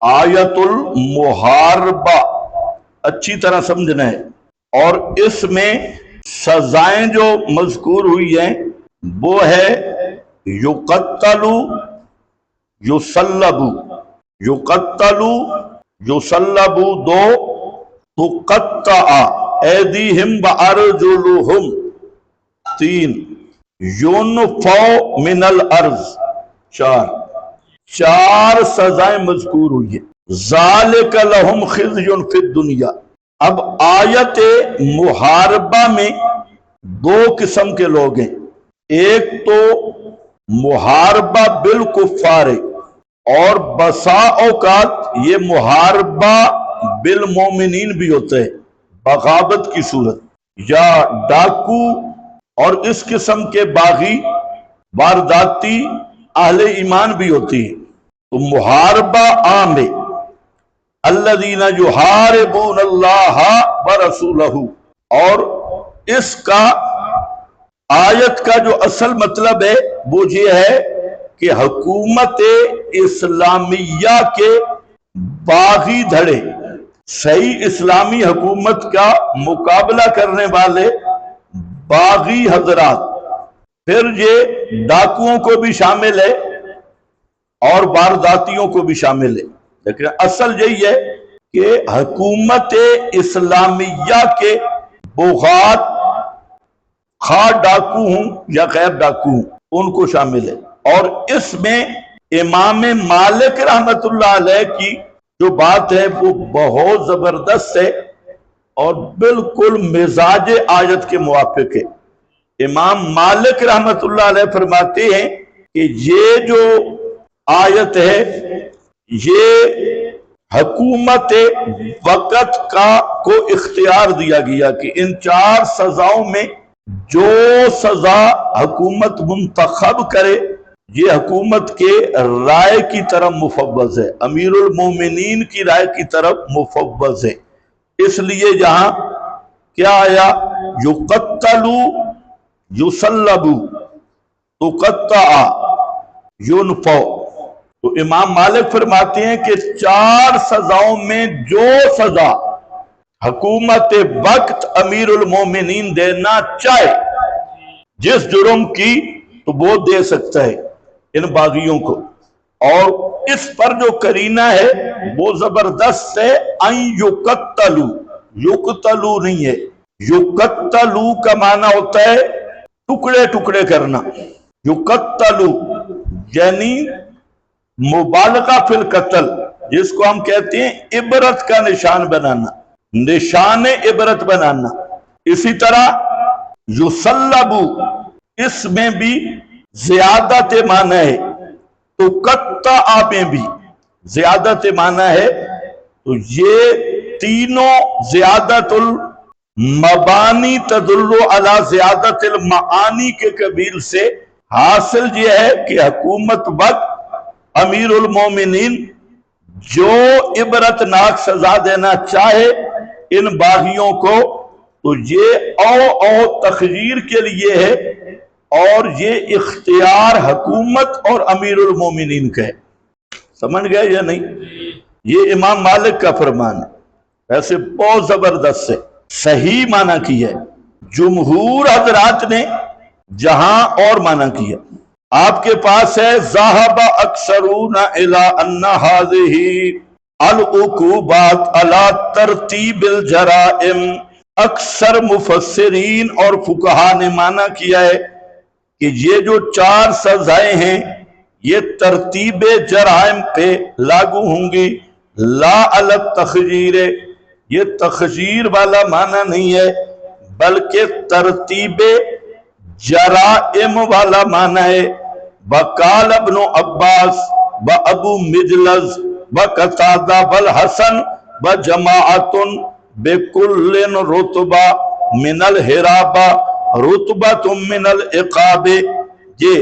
آیت المحاربہ اچھی طرح سمجھنا ہے، اور اس میں سزائیں جو مذکور ہوئی ہیں وہ ہے یقتلو یسلبو، یقتلو یسلبو دو، تقطع ایدیہم وارجلہم تین، یونفو من الارض چار سزائیں مذکور ہوئی ہیں۔ ذالک لہم خزی فی الدنیا۔ اب آیت محاربہ میں دو قسم کے لوگ ہیں، ایک تو محاربہ بالکفار، اور بسا اوقات یہ محاربہ بالمومنین بھی ہوتا ہے بغاوت کی صورت، یا ڈاکو اور اس قسم کے باغی وارداتی اہل ایمان بھی ہوتی ہے۔ تو محاربہ عام ہے، الذین یحاربون اللہ ورسولہ، اور اس کا آیت کا جو اصل مطلب ہے وہ یہ ہے کہ حکومت اسلامیہ کے باغی دھڑے، صحیح اسلامی حکومت کا مقابلہ کرنے والے باغی حضرات، پھر یہ ڈاکوؤں کو بھی شامل ہے اور وارداتیوں کو بھی شامل ہے، لیکن اصل یہی ہے کہ حکومت اسلامیہ کے بغات، خواہ ڈاکو ہوں یا غیر ڈاکو ہوں، ان کو شامل ہے۔ اور اس میں امام مالک رحمت اللہ علیہ کی جو بات ہے وہ بہت زبردست ہے اور بالکل مزاج آیت کے موافق ہے۔ امام مالک رحمت اللہ علیہ فرماتے ہیں کہ یہ جو آیت ہے یہ حکومت وقت کو اختیار دیا گیا کہ ان چار سزاؤں میں جو سزا حکومت منتخب کرے یہ حکومت کے رائے کی طرف مفوض ہے، امیر المومنین کی رائے کی طرف مفوض ہے۔ اس لیے یہاں کیا آیا؟ یقتلو یسلبو تقطع یونفو۔ تو امام مالک فرماتے ہیں کہ چار سزاؤں میں جو سزا حکومت وقت امیر المومنین دینا چاہے جس جرم کی، تو وہ دے سکتا ہے ان باغیوں کو، اور اس پر جو قرینہ ہے وہ زبردست ہے، ان یقتلو، یقتلو نہیں ہے، یقتلو کا معنی ہوتا ہے ٹکڑے ٹکڑے کرنا، یقتلو یعنی مبالغہ فی القتل، جس کو ہم کہتے ہیں عبرت کا نشان بنانا، نشان عبرت بنانا۔ اسی طرح یسلبو، اس میں بھی زیادت معنی ہے، تو قطع میں بھی زیادت معنی ہے، تو یہ تینوں زیادت المبانی تدل علی زیادت المعانی کے قبیل سے حاصل یہ ہے کہ حکومت وقت امیر المومنین جو عبرت ناک سزا دینا چاہے ان باغیوں کو، تو یہ او تخییر کے لیے ہے، اور یہ اختیار حکومت اور امیر المومنین کا ہے۔ سمجھ گئے یا نہیں؟ یہ امام مالک کا فرمان ہے، ایسے بہت زبردست ہے، صحیح معنی کی ہے۔ جمہور حضرات نے جہاں اور معنی کیا، آپ کے پاس ہے ذہب اکثرون الی ان هذه العقوبات علی ترتیب الجرائم۔ اکثر مفسرین اور فقہا نے معنی کیا ہے کہ یہ جو چار سزائیں ہیں یہ ترتیب جرائم پہ لاگو ہوں گی، لا علی التخییر، یہ تخییر والا معنی نہیں ہے بلکہ ترتیب جرائم والا معنی ہے۔ وقال ابن عباس و ابو مجلس و قتادہ والحسن و جماعت بکل رتبہ من الحرابہ رتبۃ من العقاب۔ یہ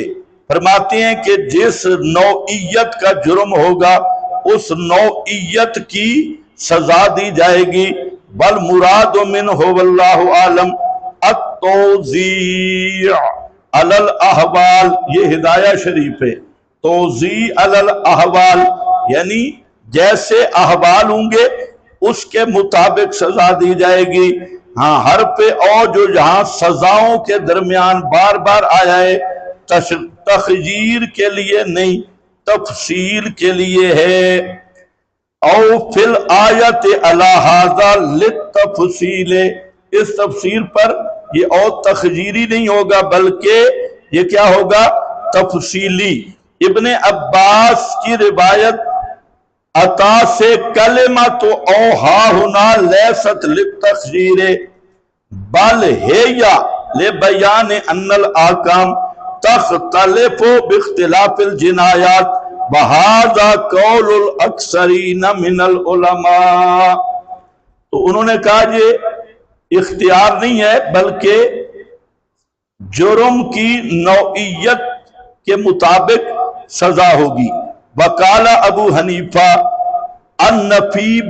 فرماتے ہیں کہ جس نوعیت کا جرم ہوگا اس نوعیت کی سزا دی جائے گی۔ والمراد منہ واللہ عالم التوزیع علی الاحوال، یہ ہدایہ شریف ہے، توزیع علی الاحوال یعنی جیسے احوال ہوں گے اس کے مطابق سزا دی جائے گی۔ ہاں ہر پہ اور جو جہاں سزاؤں کے درمیان بار بار آیا ہے تخجیر کے لیے نہیں، تفصیل کے لیے ہے۔ او فی الآیت علی ھذا للتفصیل، اس تفسیر پر یہ اور تخجیری نہیں ہوگا بلکہ یہ کیا ہوگا؟ تفصیلی۔ ابن عباس کی روایت عطا سے کلمۃ اوہا ہنا لیست للتخجیر بل ہی لبیان ان الاحکام تختلف باختلاف الجنایات وہذا قول الاکثرین من العلماء۔ تو انہوں نے کہا یہ اختیار نہیں ہے بلکہ جرم کی نوعیت کے مطابق سزا ہوگی۔ وقال ابو حنیفہ النفی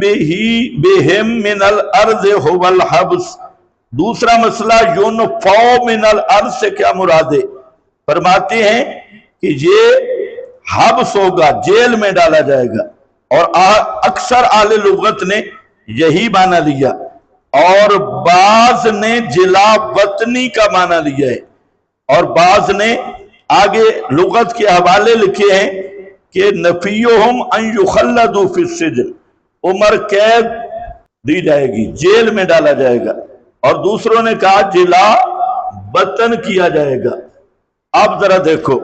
بہم من الارض هو الحبس۔ دوسرا مسئلہ یونفو من الارض سے کیا مراد ہے؟ فرماتے ہیں کہ یہ حبس ہوگا، جیل میں ڈالا جائے گا، اور اکثر اہل لغت نے یہی معنی لیا، اور بعض نے جلا وطنی کا معنی لیا ہے، اور بعض نے آگے لغت کے حوالے لکھے ہیں کہ نفیہم ان یخلدوا فی السجن، عمر قید دی جائے گی، جیل میں ڈالا جائے گا، اور دوسروں نے کہا جلا وطن کیا جائے گا۔ اب ذرا دیکھو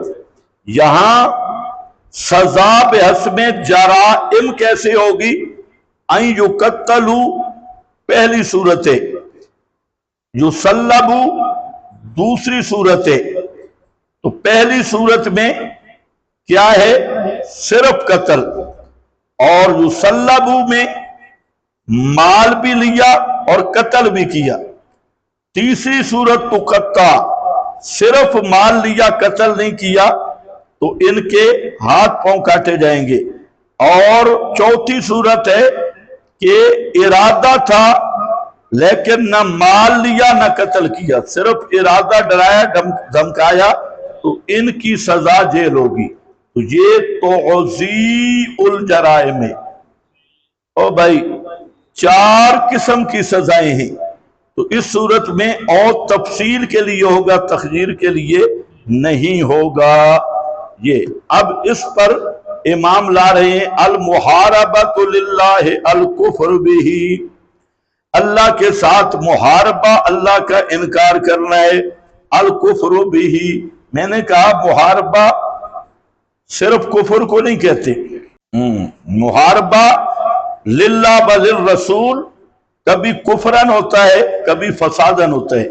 یہاں سزا بحسب جرائم کیسے ہوگی؟ ان یقتلوا پہلی صورت ہے، یصلبوا دوسری صورت ہے۔ تو پہلی صورت میں کیا ہے؟ صرف قتل، اور یصلبوا میں مال بھی لیا اور قتل بھی کیا۔ تیسری صورت تقطع، صرف مال لیا قتل نہیں کیا تو ان کے ہاتھ پاؤں کاٹے جائیں گے۔ اور چوتھی صورت ہے کہ ارادہ تھا لیکن نہ مال لیا نہ قتل کیا، صرف ارادہ ڈرایا دھمکایا، تو ان کی سزا جیل ہوگی۔ تو یہ توزیع الجرائم ہے۔ او بھائی چار قسم کی سزائیں ہیں، تو اس صورت میں اور تفصیل کے لیے ہوگا، تخجیر کے لیے نہیں ہوگا۔ یہ اب اس پر امام لا رہے ہیں المحاربۃ للہ الکفر بہ، اللہ کے ساتھ محاربہ، اللہ کا انکار کرنا ہے، الکفر بہ۔ میں نے کہا محاربہ صرف کفر کو نہیں کہتے، محاربہ للہ و للرسول کبھی کفرن ہوتا ہے کبھی فسادن ہوتا ہے۔